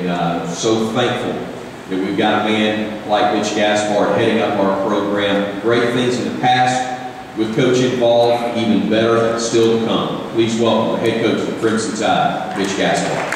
and so thankful that we've got a man like Coach Gaspard heading up our program. Great things in the past with Coach involved, even better still to come. Please welcome the head coach of the Crimson Tide, Coach Gaspard.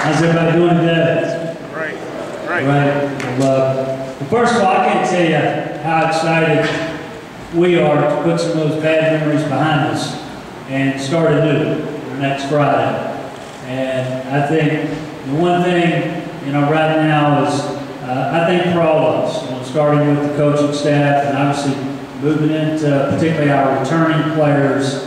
How's everybody doing today? Great. Right. Well, first of all, I can't tell you how excited we are to put some of those bad memories behind us and start anew next Friday. And I think the one thing, right now is, I think for all of us, starting with the coaching staff and obviously moving into particularly our returning players,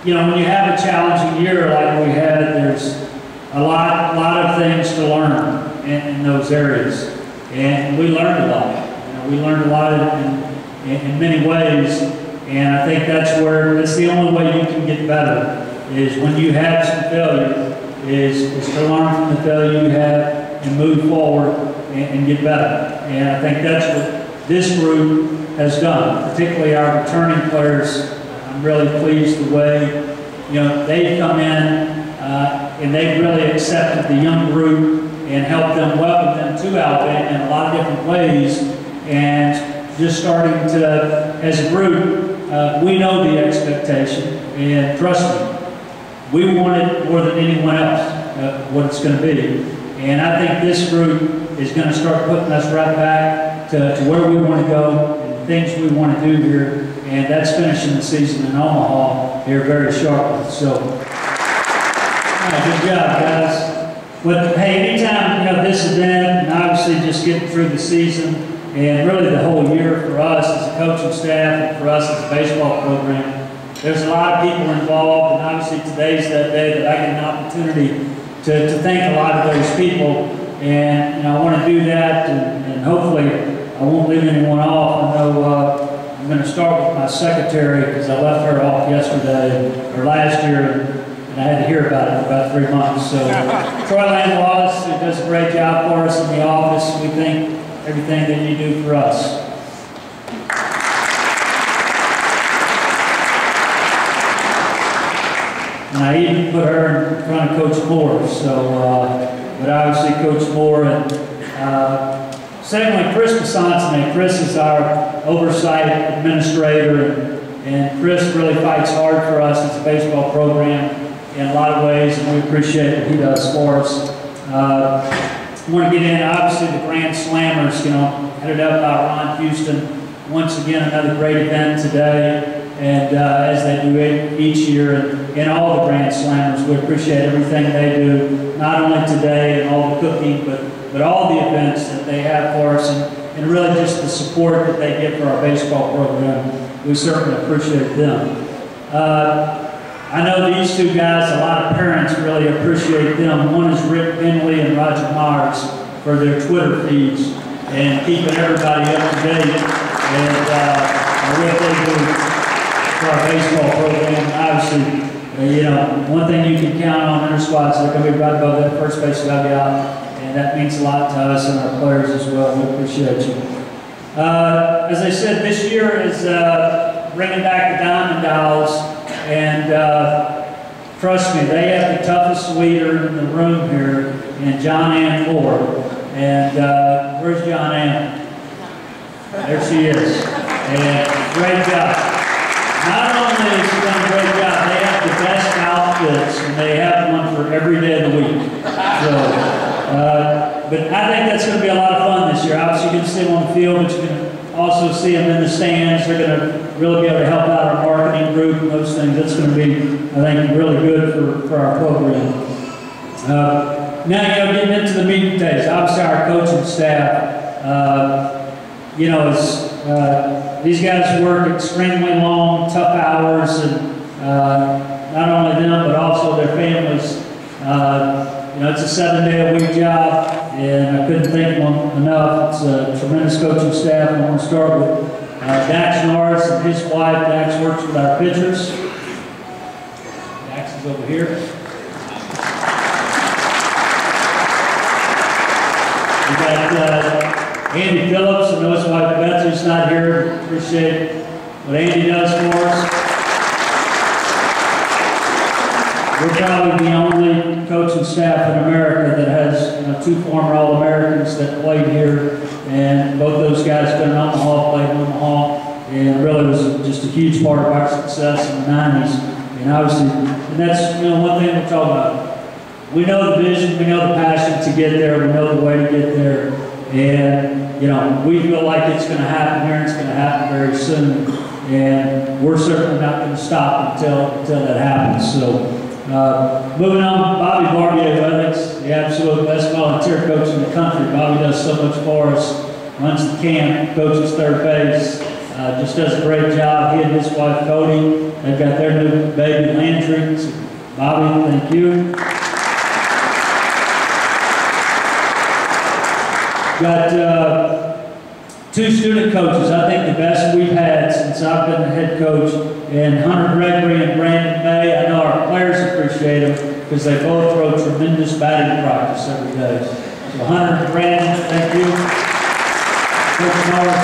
when you have a challenging year like we had, there's a lot of things to learn in those areas. And we learned a lot. We learned a lot in many ways. And I think that's the only way you can get better, is when you have some failure, is to learn from the failure you have and move forward and get better. And I think that's what this group has done, particularly our returning players. I'm really pleased the way, they've come in and they've really accepted the young group and helped them, welcome them to Alabama in a lot of different ways. And just starting to, as a group, we know the expectation, and trust me, we want it more than anyone else, what it's going to be. And I think this group is going to start putting us right back to where we want to go and things we want to do here. And that's finishing the season in Omaha here very sharply. So, good job, guys. But hey, anytime this event, and obviously just getting through the season, and really the whole year for us as a coaching staff and for us as a baseball program, there's a lot of people involved, and obviously today's that day that I get an opportunity to thank a lot of those people. And I want to do that, and hopefully I won't leave anyone off. I know I'm going to start with my secretary, because I left her off yesterday, or last year, and I had to hear about it for about 3 months. So Troy Langlois, who does a great job for us in the office, we thank everything that you do for us. And I even put her in front of Coach Moore. So, but obviously Coach Moore, and secondly, Chris Basantine. Chris is our oversight administrator, and Chris really fights hard for us as a baseball program in a lot of ways, and we appreciate what he does for us. I want to get in, obviously, the Grand Slammers, headed up by Ron Houston. Once again, another great event today, and as they do each year, and all the Grand Slammers, we appreciate everything they do, not only today and all the cooking, but all the events that they have for us, and really just the support that they give for our baseball program. We certainly appreciate them. I know these two guys, a lot of parents really appreciate them. One is Rick Bentley and Roger Myers for their Twitter feeds and keeping everybody up to date and what they do for our baseball program. Obviously, one thing you can count on their squads, they're going to be right above that first base dugout, and that means a lot to us and our players as well. We appreciate you. As I said, this year is bringing back the Diamond Dolls. And trust me, they have the toughest leader in the room here in John Ann Ford. And where's John Ann? There she is. And great job. Not only has she done a great job, they have the best outfits, and they have one for every day of the week. So, but I think that's going to be a lot of fun this year. Obviously, you're going to see them on the field, but you're going to also see them in the stands. They're going to really be able to help out our marketing group and those things. That's going to be, I think, really good for our program. Now, getting into the meat and potatoes. Obviously, our coaching staff, these guys work extremely long, tough hours, and not only them, but also their families. It's a 7-day-a-week job, and I couldn't thank them enough. It's a tremendous coaching staff. I want to start with Dax Norris and his wife. Dax works with our pitchers. Dax is over here. We got Andy Phillips and his wife Beth, who's not here. Appreciate what Andy does for us. We're probably the only coaching staff in America that has 2 former All-Americans that played here, and both those guys been in Omaha, played in Omaha, and really was just a huge part of our success in the 90s. And obviously, and that's one thing we're talking about. We know the vision, we know the passion to get there, we know the way to get there, and we feel like it's going to happen here, and it's going to happen very soon, and we're certainly not going to stop until that happens. So, moving on, Bobby Barbier, the absolute best volunteer coach in the country. Bobby does so much for us, runs the camp, coaches third base, just does a great job. He and his wife Cody, they've got their new baby Landry. So, Bobby, thank you. Got 2 student coaches, I think the best we've had since I've been the head coach, and Hunter Gregory and Brandon May. I know our players appreciate them because they both throw tremendous batting practice every day. So Hunter and Brandon, thank you. Coach Morris,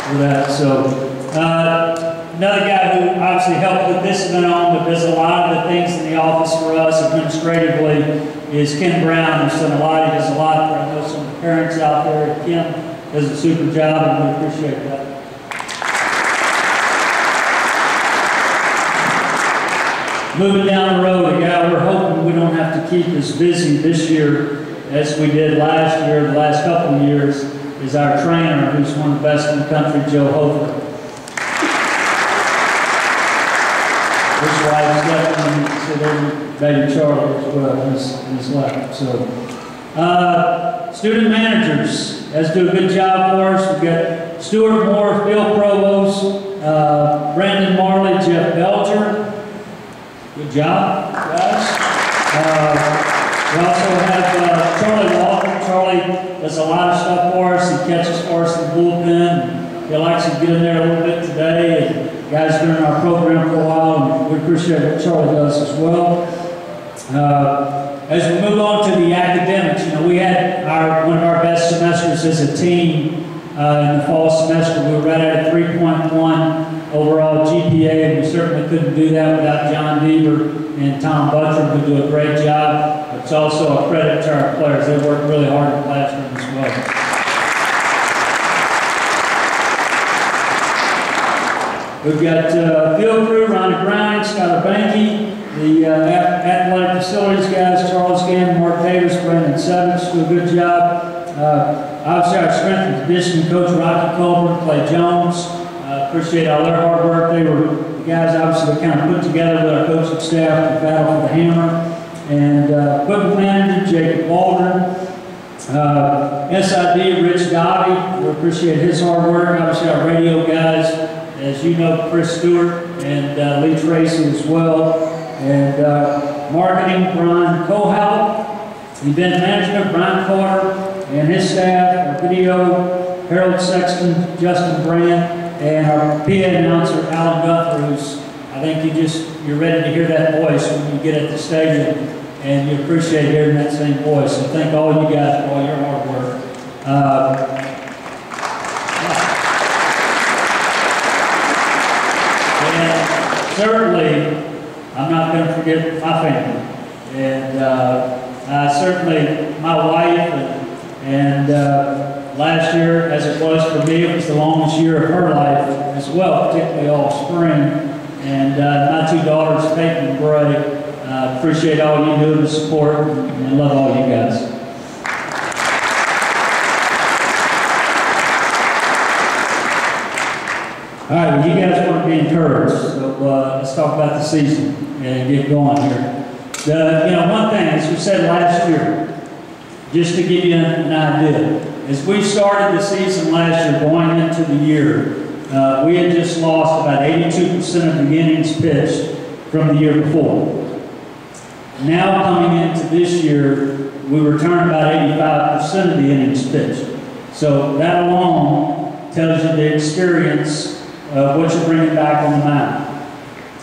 for that. So another guy who obviously helped put this event on, but does a lot of the things in the office for us administratively, is Ken Brown, who's done a lot. He does a lot for, I know, some of the parents out there. Ken does a super job, and we appreciate that. Moving down the road, a guy we're hoping we don't have to keep as busy this year as we did last year, the last couple of years, is our trainer, who's one of the best in the country, Joe Hofer. His wife's left, and so there's baby Charlie as well, his left. So, student managers, guys do a good job for us. We've got Stuart Moore, Phil Provost, Brandon Marley, Jeff Belcher. Good job, guys. We also have Charlie Walker. Charlie does a lot of stuff for us. He catches for us in the bullpen. He likes to get in there a little bit today. And the guy's been in our program for a while, and we appreciate what Charlie does as well. As we move on to the academics, we had one of our best semesters as a team in the fall semester. We were right at a 3.1 overall GPA, and we certainly couldn't do that without John Deaver and Tom Butcher, who do a great job. It's also a credit to our players. They work really hard in the classroom as well. We've got field crew, Ronnie Brown, Scott Banky, the athletic facilities guys, Charles Gann, Mark Davis, Brandon Sevens, do a good job. Obviously, our strength and conditioning coach, Rocky Colburn, Clay Jones. Appreciate all their hard work. They were the guys, obviously, that kind of put together with our coaching staff to battle for the hammer. And equipment manager, Jacob Waldron. SID, Rich Dobby. We appreciate his hard work. Obviously, our radio guys, as you know, Chris Stewart and Lee Tracy as well. And marketing, Brian Kohout. Event management, Brian Carter and his staff. Our video, Harold Sexton, Justin Brand. And our PA announcer, Alan Guthrie, who's, I think you're ready to hear that voice when you get at the stadium, and you appreciate hearing that same voice. So thank all you guys for all your hard work. And certainly, I'm not going to forget my family. And certainly, my wife and last year, as it was for me, it was the longest year of her life as well, particularly all spring. And my 2 daughters, Peyton and Bray, appreciate all you do to support, and love all you guys. All right, well, you guys want to be encouraged, so let's talk about the season and get going here. One thing, as we said last year, just to give you an idea, as we started the season last year, going into the year, we had just lost about 82% of the innings pitched from the year before. Now coming into this year, we returned about 85% of the innings pitched. So that alone tells you the experience of what you're bringing back on the mound.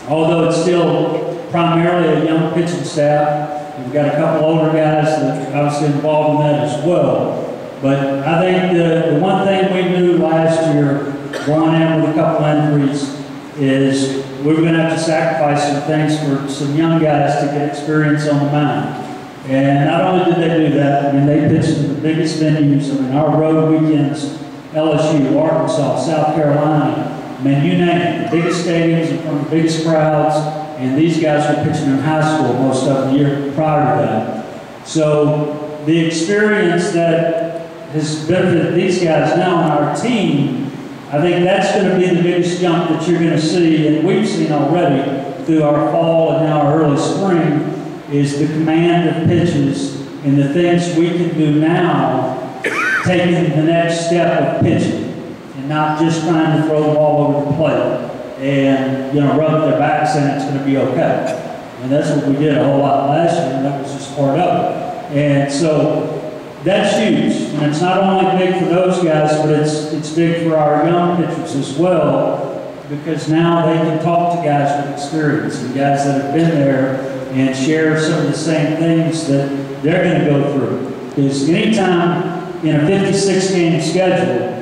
Although it's still primarily a young pitching staff, we've got a couple older guys that are obviously involved in that as well. But I think the one thing we knew last year, going in with a couple injuries, is we were going to have to sacrifice some things for some young guys to get experience on the mound. And not only did they do that, I mean, they pitched in the biggest venues. I mean, our road weekends, LSU, Arkansas, South Carolina, I mean, you name it, the biggest stadiums in front of the biggest crowds, and these guys were pitching in high school most of the year prior to that. So the experience that has benefited these guys now on our team, I think that's going to be the biggest jump that you're going to see, and we've seen already through our fall and now our early spring, is the command of pitches and the things we can do now, taking the next step of pitching and not just trying to throw the ball over the plate and, you know, rub their back saying it's going to be okay. And that's what we did a whole lot last year, and that was just part of it. And so that's huge. And it's not only big for those guys, but it's big for our young pitchers as well, because now they can talk to guys with experience and guys that have been there and share some of the same things that they're going to go through. Because anytime in a 56-game schedule,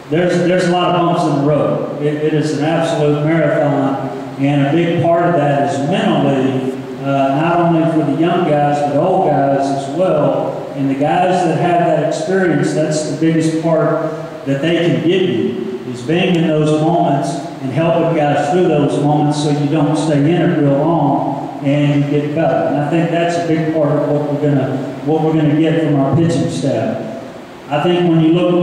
there's a lot of bumps in the road. It is an absolute marathon, and a big part of that is mentally, not only for the young guys, but old guys as well. And the guys that have that experience, that's the biggest part that they can give you, is being in those moments and helping guys through those moments so you don't stay in it real long and you get better. And I think that's a big part of what we're gonna get from our pitching staff. I think when you look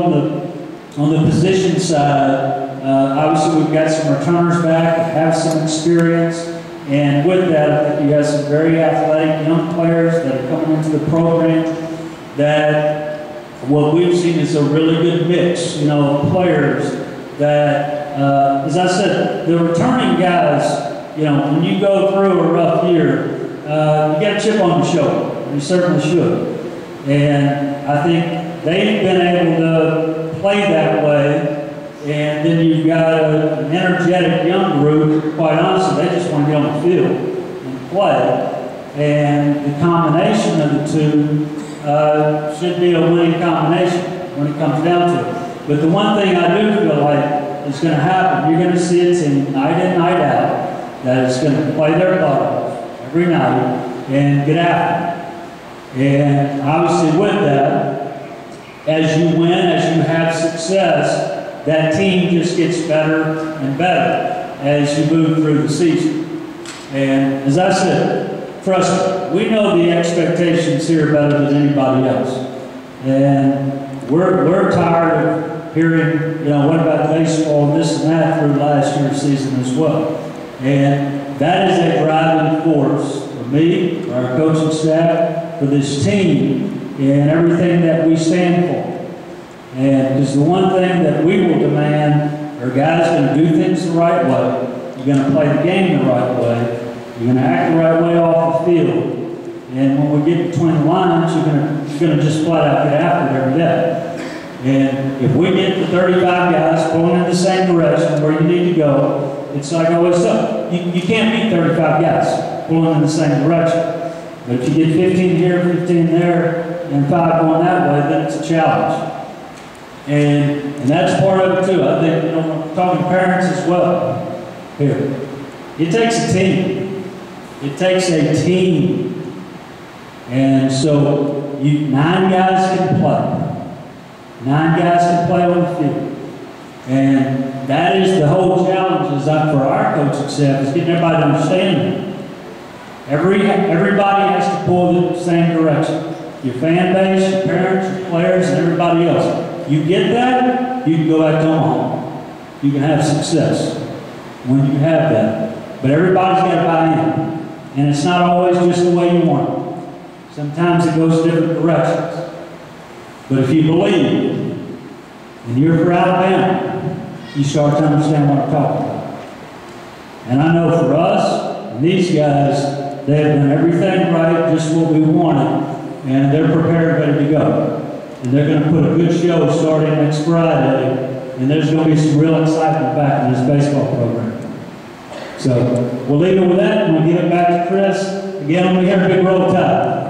on the position side, obviously we've got some returners back that have some experience, and with that, I think you have some very athletic young players that are coming into the program that what we've seen is a really good mix, you know, of players that, as I said, the returning guys, you know, when you go through a rough year, you get a chip on your shoulder. You certainly should. And I think they've been able to play that way. And then you've got an energetic young group, quite honestly, they just want to get on the field and play. And the combination of the two should be a winning combination when it comes down to it. But the one thing I do feel like is going to happen, you're going to see a team night in, night out that is going to play their butt off every night and get after it. And obviously with that, as you win, as you have success, that team just gets better and better as you move through the season. And as I said, trust me, we know the expectations here better than anybody else. And we're tired of hearing, you know, what about baseball and this and that through last year's season as well. And that is a driving force for me, for our coaching staff, for this team, and everything that we stand for. And because the one thing that we will demand are guys going to do things the right way. You're going to play the game the right way. You're going to act the right way off the field. And when we get between the lines, you're going to just flat out get after it every day. And if we get the 35 guys pulling in the same direction where you need to go, it's like I always say, you can't beat 35 guys pulling in the same direction. But if you get 15 here, 15 there, and 5 going that way, then it's a challenge. And that's part of it too. I think, you know, I'm talking to parents as well here. It takes a team. It takes a team. And so 9 guys can play. 9 guys can play on the field. And that is the whole challenge is that for our coaching staff is getting everybody to understand that. Everybody has to pull the same direction. Your fan base, your parents, your players, and everybody else. You get that, you can go back to Omaha. You can have success when you have that. But everybody's got to buy in. And it's not always just the way you want it. Sometimes it goes different directions. But if you believe, and you're for Alabama, you start to understand what I'm talking about. And I know for us, and these guys, they have done everything right, just what we wanted, and they're prepared, ready to go. And they're going to put a good show starting next Friday, and there's going to be some real excitement back in this baseball program. So we'll leave it with that, and we'll give it back to Chris. Again, we have a big roll tide.